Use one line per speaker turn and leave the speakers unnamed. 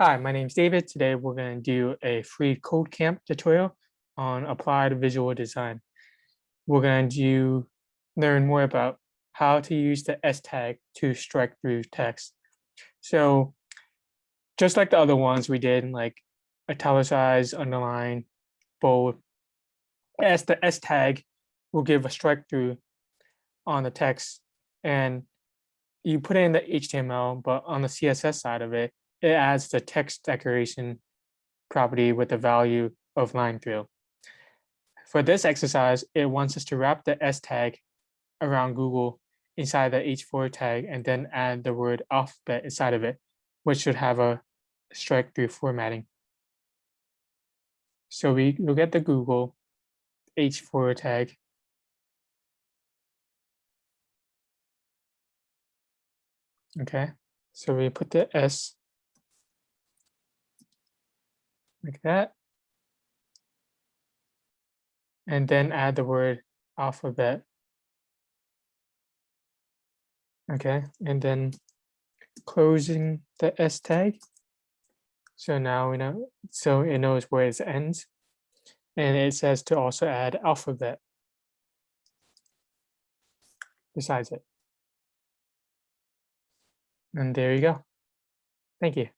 Hi, my name is David. Today we're going to do a free CodeCamp tutorial on applied visual design. We're going to learn more about how to use the S tag to strike through text. So just like the other ones we did, like italicize, underline, bold, as the S tag will give a strike through on the text, and you put it in the HTML, but on the CSS side of it, it adds the text decoration property with the value of line through. For this exercise, it wants us to wrap the S tag around Google inside the H4 tag and then add the word alphabet inside of it, which should have a strike through formatting. So we look at the Google H4 tag. Okay, so we put the S like that, and then add the word alphabet. Okay, and then closing the S tag. So now we know, so it knows where it ends. And it says to also add alphabet besides it. And there you go. Thank you.